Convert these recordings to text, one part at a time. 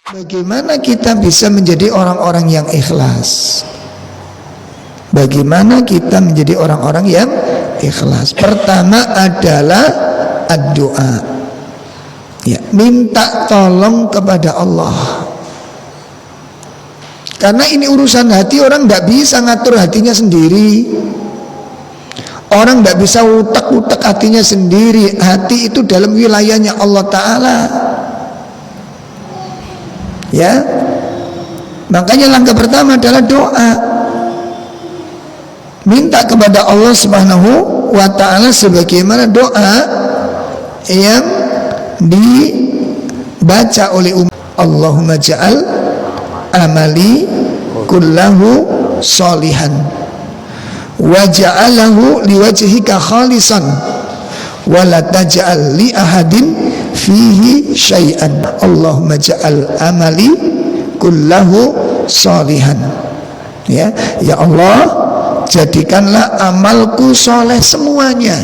Bagaimana kita bisa menjadi orang-orang yang ikhlas? Bagaimana kita menjadi orang-orang yang ikhlas? Pertama adalah doa. Ya, minta tolong kepada Allah. Karena ini urusan hati, orang tidak bisa ngatur hatinya sendiri. Orang tidak bisa utak-utak hatinya sendiri. Hati itu dalam wilayahnya Allah Ta'ala. Ya, makanya langkah pertama adalah doa. Minta kepada Allah Subhanahu wa Ta'ala sebagaimana doa yang dibaca oleh umat. Allahumma ja'al amali kullahu sholihan wa ja'alahu liwajhika khalisan wa la taj'al li ahadin fihi syai'an. Allahumma ja'al amali kullahu sholihan. Ya, ya Allah, jadikanlah amalku soleh semuanya.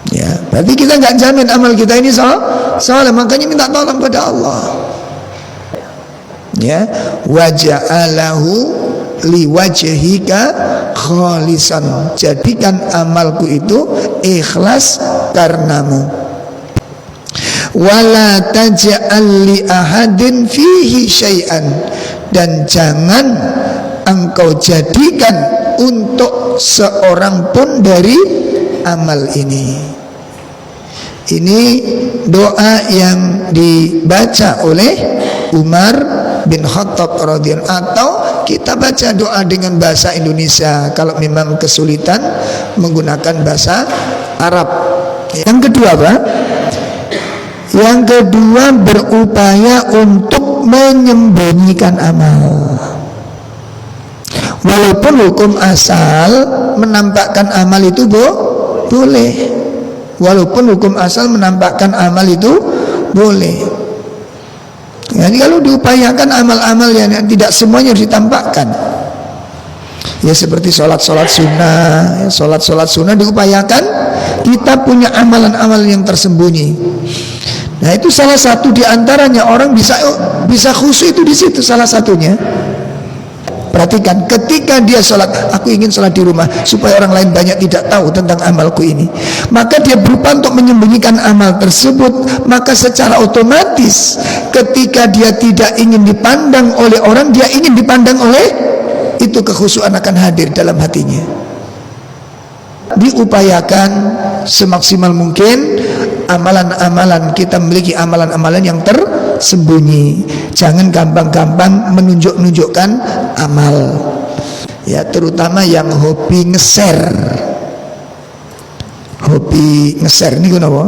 Ya, berarti kita nggak jamin amal kita ini soleh, makanya minta tolong pada Allah. Ya, waja'alahu liwajhika khalisan, jadikan amalku itu ikhlas karenamu. Wala taj'al li ahadin fihi syai'an, dan jangan engkau jadikan untuk seorang pun dari amal ini. Ini doa yang dibaca oleh Umar bin Khattab radhiyallahu anhu, atau kita baca doa dengan bahasa Indonesia kalau memang kesulitan menggunakan bahasa Arab. Yang kedua apa? Yang kedua, berupaya untuk menyembunyikan amal. Walaupun hukum asal menampakkan amal itu boleh. Walaupun hukum asal menampakkan amal itu boleh. Jadi kalau diupayakan amal-amal yang tidak semuanya harus ditampakkan. Ya seperti sholat-sholat sunnah, ya, sholat-sholat sunnah diupayakan kita punya amalan-amalan yang tersembunyi. Nah itu salah satu diantaranya, orang bisa khusyuk itu di situ salah satunya. Perhatikan, ketika dia sholat, aku ingin sholat di rumah supaya orang lain banyak tidak tahu tentang amalku ini, maka dia berusaha untuk menyembunyikan amal tersebut. Maka secara otomatis ketika dia tidak ingin dipandang oleh orang, dia ingin dipandang oleh itu, kekhusyukan akan hadir dalam hatinya. Diupayakan semaksimal mungkin amalan-amalan, kita memiliki amalan-amalan yang tersembunyi. Jangan gampang-gampang menunjukkan amal. Ya, terutama yang hobi nge-share. Hobi nge-share ini kenapa?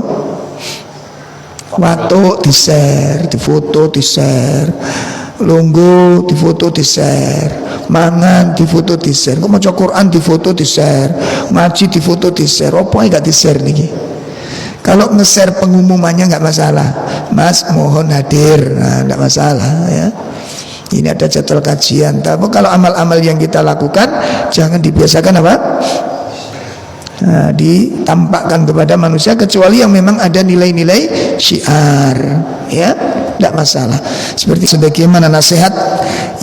Watuk di-share, difoto di-share, lungguh difoto di-share, mangan difoto di-share, kok maca Quran difoto di-share, ngaji difoto di-share. Apa yang gak di-share niki? Kalau nge-share pengumumannya nggak masalah, Mas mohon hadir, nah, nggak masalah ya. Ini ada jadwal kajian. Tapi kalau amal-amal yang kita lakukan jangan dibiasakan apa? Nah, ditampakkan kepada manusia, kecuali yang memang ada nilai-nilai syiar, ya, tidak masalah. Seperti sebagaimana nasihat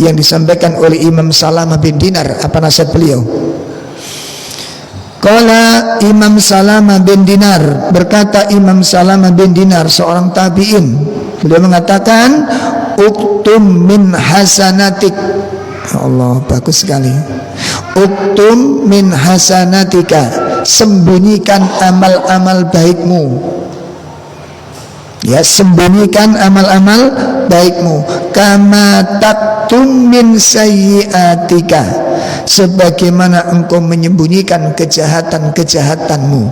yang disampaikan oleh Imam Salamah bin Dinar. Apa nasihat beliau? Qala Imam Salamah bin Dinar, berkata Imam Salamah bin Dinar, seorang tabi'in, beliau mengatakan, uktum min hasanatik. Ya Allah, bagus sekali. Uktum min hasanatika, sembunyikan amal-amal baikmu. Ya, sembunyikan amal-amal baikmu. Kama taktum min sayyiatika, sebagaimana engkau menyembunyikan kejahatan-kejahatanmu.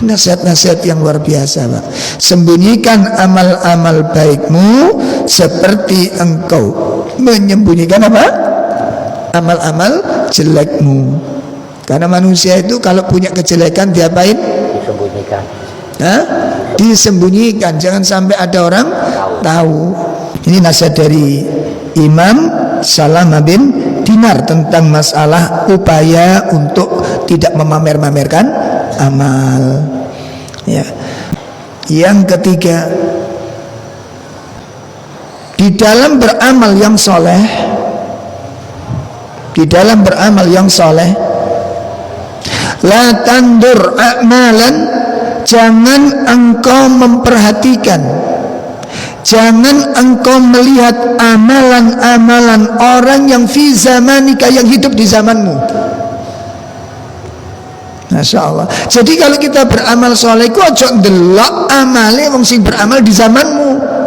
Nasihat-nasihat yang luar biasa, Pak. Sembunyikan amal-amal baikmu seperti engkau menyembunyikan apa? Amal-amal jelekmu. Karena manusia itu kalau punya kejelekan diapain? Disembunyikan. Hah? Disembunyikan, jangan sampai ada orang tahu. Ini nasihat dari Imam Salamah bin Dinar tentang masalah upaya untuk tidak memamer-mamerkan amal. Ya. Yang ketiga, di dalam beramal yang soleh, di dalam beramal yang soleh, la tandur a'malan, jangan engkau memperhatikan, jangan engkau melihat amalan-amalan orang yang fi zamanika, yang hidup di zamanmu. Masya Allah. Jadi kalau kita beramal soleh, ku ojo ndelok amale wong sing beramal di zamanmu.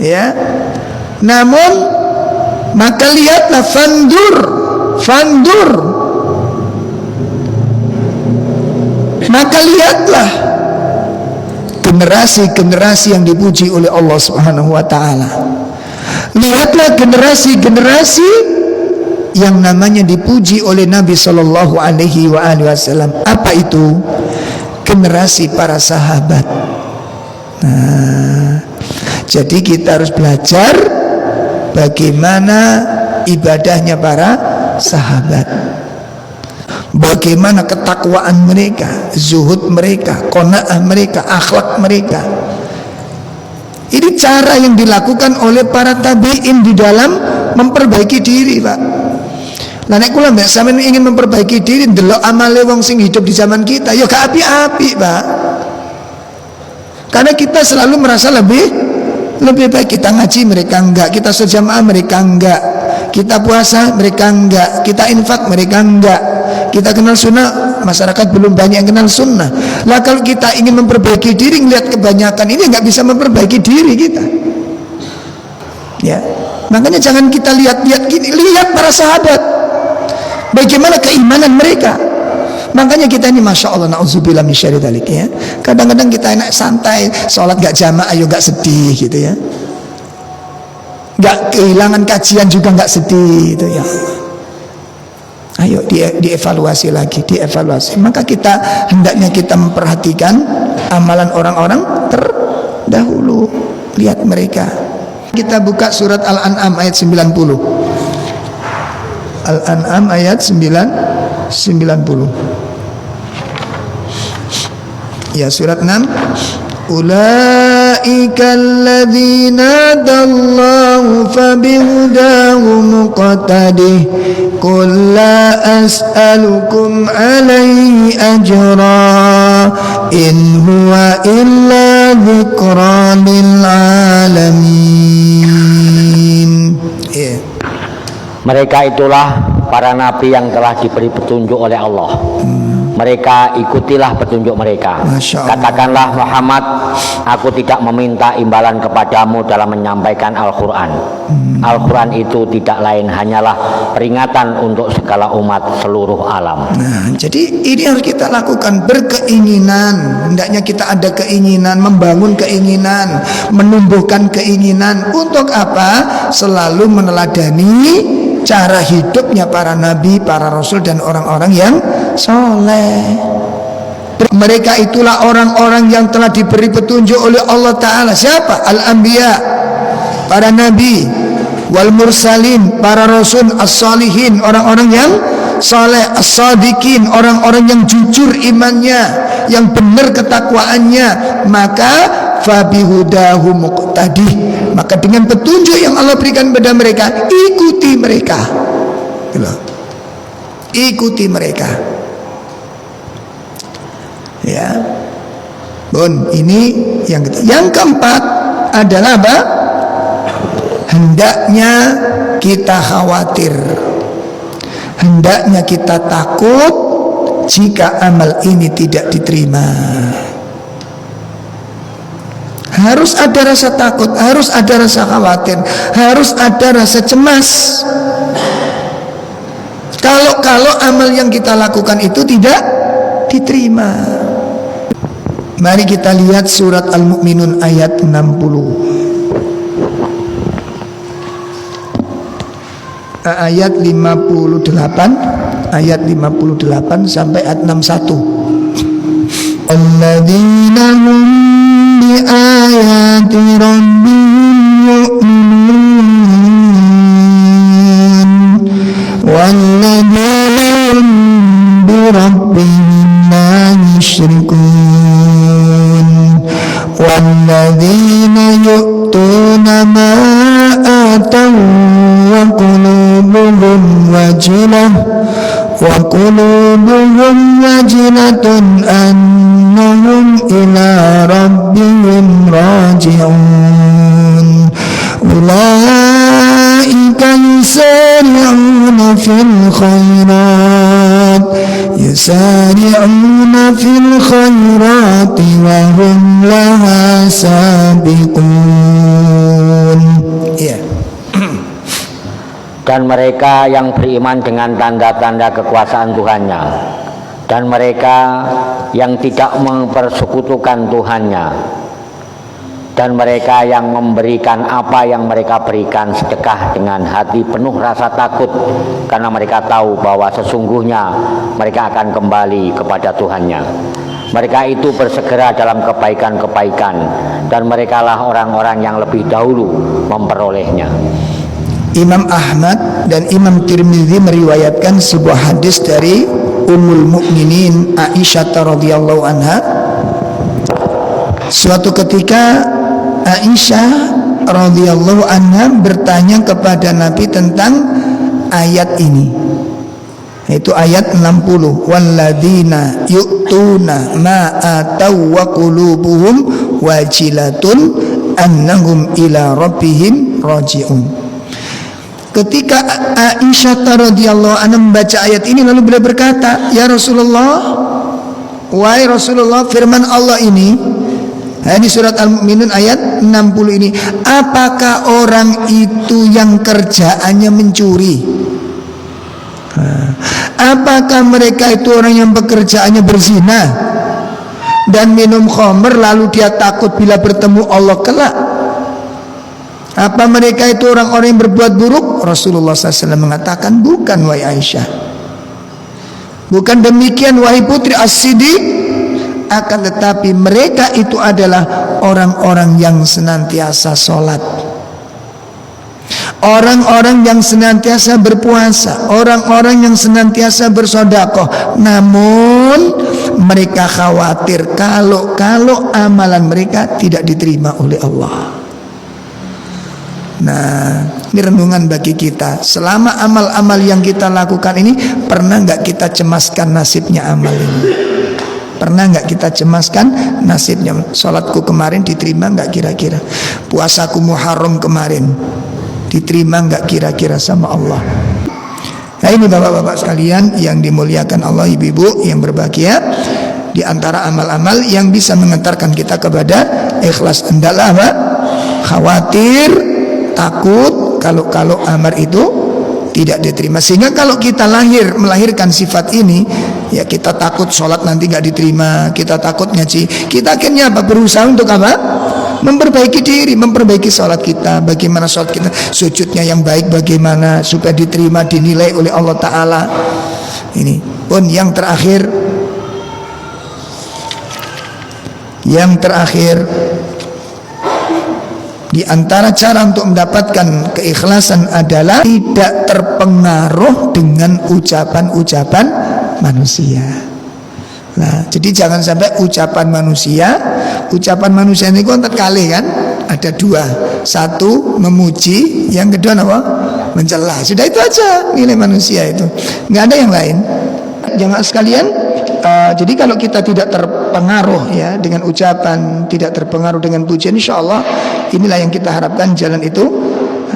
Ya. Namun maka lihatlah, fandur. Maka lihatlah generasi-generasi yang dipuji oleh Allah Subhanahu wa taala. Lihatlah generasi-generasi yang namanya dipuji oleh Nabi Sallallahu Alaihi Wasallam. Apa itu? Generasi para sahabat. Nah, jadi kita harus belajar bagaimana ibadahnya para sahabat, bagaimana ketakwaan mereka, zuhud mereka, qanaah mereka, akhlak mereka. Ini cara yang dilakukan oleh para tabi'in di dalam memperbaiki diri, Pak. Lah nek kula mbek sampeyan ingin memperbaiki diri, ndelok amale wong sing hidup di zaman kita, ya gak api-api, Pak. Karena kita selalu merasa lebih baik. Kita ngaji, mereka enggak. Kita sejamaah, mereka enggak. Kita puasa, mereka enggak. Kita infak, mereka enggak. Kita kenal sunnah, masyarakat belum banyak yang kenal sunnah. Lah kalau kita ingin memperbaiki diri, ngelihat kebanyakan ini enggak bisa memperbaiki diri kita. Ya, makanya jangan kita lihat-lihat gini, lihat para sahabat, bagaimana keimanan mereka. Makanya kita ini Masya Allah, na'udzubillah min syarri dzalik, ya. Kadang-kadang kita enak santai, sholat gak jamaah, ayo gak sedih gitu ya. Gak kehilangan kajian juga gak sedih gitu ya. Ayo dievaluasi lagi, dievaluasi. Maka kita hendaknya kita memperhatikan amalan orang-orang terdahulu. Lihat mereka. Kita buka surat Al-An'am ayat 90. Al-An'am ayat 90. Ya, surat 6. Ulaika alladzina hadallahu fabihudahu muqtadih qul la as'alukum alaihi ajra in huwa illa dzikra lil alamin. Mereka itulah para nabi yang telah diberi petunjuk oleh Allah. Mereka ikutilah petunjuk mereka. Katakanlah Muhammad, aku tidak meminta imbalan kepadamu dalam menyampaikan Al-Quran. Al-Quran itu tidak lain hanyalah peringatan untuk segala umat seluruh alam. Nah, jadi ini harus kita lakukan, berkeinginan. Hendaknya kita ada keinginan, membangun keinginan, menumbuhkan keinginan. Untuk apa? Selalu meneladani cara hidupnya para nabi, para rasul, dan orang-orang yang soleh. Mereka itulah orang-orang yang telah diberi petunjuk oleh Allah Ta'ala. Siapa? Al-Anbiya, para nabi, wal mursalin, para rasul, as-salihin, orang-orang yang soleh, as-sadiqin, orang-orang yang jujur imannya, yang benar ketakwaannya. Maka fabihudahu muqtadih, maka dengan petunjuk yang Allah berikan kepada mereka, ikuti mereka. Ikuti mereka. Ya. Bun, ini yang ketiga. Yang keempat adalah apa? Hendaknya kita khawatir, hendaknya kita takut jika amal ini tidak diterima. Harus ada rasa takut, harus ada rasa khawatir, harus ada rasa cemas. Kalau amal yang kita lakukan itu tidak diterima. Mari kita lihat surat Al-Mu'minun ayat 60. Ayat 58, ayat 58 sampai ayat 61. Alladzina hum bi ayati rabbihim yu'minun walladzina hum bi rabbihim la yusyrikun walladzina yu'tuna ma ataw wa qulubuhum wajilatun annahum ila rabbihim raji'un. Ulaika yusari'una fil khairat wa hum laha sabiqun. Dan mereka yang beriman dengan tanda-tanda kekuasaan Tuhannya, dan mereka yang tidak mempersekutukan Tuhannya, dan mereka yang memberikan apa yang mereka berikan sedekah dengan hati penuh rasa takut, karena mereka tahu bahwa sesungguhnya mereka akan kembali kepada Tuhannya. Mereka itu bersegera dalam kebaikan-kebaikan, dan merekalah orang-orang yang lebih dahulu memperolehnya. Imam Ahmad dan Imam Tirmidzi meriwayatkan sebuah hadis dari Ummul Mukminin Aisyah radhiyallahu anha. Suatu ketika Aisyah radhiyallahu anha bertanya kepada Nabi tentang ayat ini, yaitu ayat 60, walladzina yu'tuna ma ataw wa qulubuhum wajilatun annahum ila rabbihim raji'un. Ketika Aisyah radhiyallahu anha membaca ayat ini, lalu beliau berkata, "Ya Rasulullah, wahai Rasulullah, firman Allah ini, di surat Al-Mu'minun ayat 60 ini, apakah orang itu yang kerjaannya mencuri? Apakah mereka itu orang yang pekerjaannya berzina dan minum khamr, lalu dia takut bila bertemu Allah kelak? Apa mereka itu orang-orang yang berbuat buruk?" Rasulullah SAW mengatakan, "Bukan wahai Aisyah, bukan demikian wahai putri As-Siddiq, akan tetapi mereka itu adalah orang-orang yang senantiasa sholat, orang-orang yang senantiasa berpuasa, orang-orang yang senantiasa bersedekah, namun mereka khawatir kalau amalan mereka tidak diterima oleh Allah." Nah, ini renungan bagi kita. Selama amal-amal yang kita lakukan ini, pernah nggak kita cemaskan nasibnya amal ini? Pernah nggak kita cemaskan nasibnya? Sholatku kemarin diterima nggak kira-kira? Puasaku Muharram kemarin diterima nggak kira-kira sama Allah? Nah, ini bapak-bapak sekalian yang dimuliakan Allah, ibu-ibu yang berbahagia, di antara amal-amal yang bisa mengantarkan kita kepada ikhlas adalah apa? Khawatir, takut kalau amal itu tidak diterima. Sehingga kalau kita melahirkan sifat ini, ya kita takut sholat nanti gak diterima, kita takut ngaji, kita akhirnya apa? Berusaha untuk apa? Memperbaiki diri, memperbaiki sholat kita. Bagaimana sholat kita, sujudnya yang baik bagaimana supaya diterima, dinilai oleh Allah Ta'ala. Ini pun yang terakhir, di antara cara untuk mendapatkan keikhlasan adalah tidak terpengaruh dengan ucapan-ucapan manusia. Nah, jadi jangan sampai ucapan manusia ini kan terkali kan, ada dua, satu memuji, yang kedua apa? Mencela. Sudah itu aja nilai manusia itu, nggak ada yang lain. Jamaah sekalian, jadi kalau kita tidak terpengaruh ya dengan ucapan, tidak terpengaruh dengan pujian, insya Allah inilah yang kita harapkan, jalan itu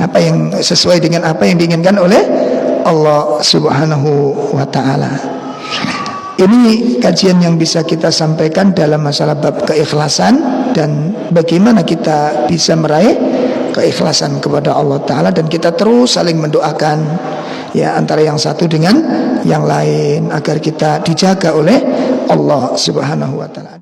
apa yang sesuai dengan apa yang diinginkan oleh Allah Subhanahu wa Ta'ala. Ini kajian yang bisa kita sampaikan dalam masalah bab keikhlasan dan bagaimana kita bisa meraih keikhlasan kepada Allah Ta'ala, dan kita terus saling mendoakan ya antara yang satu dengan yang lain agar kita dijaga oleh Allah Subhanahu wa Ta'ala.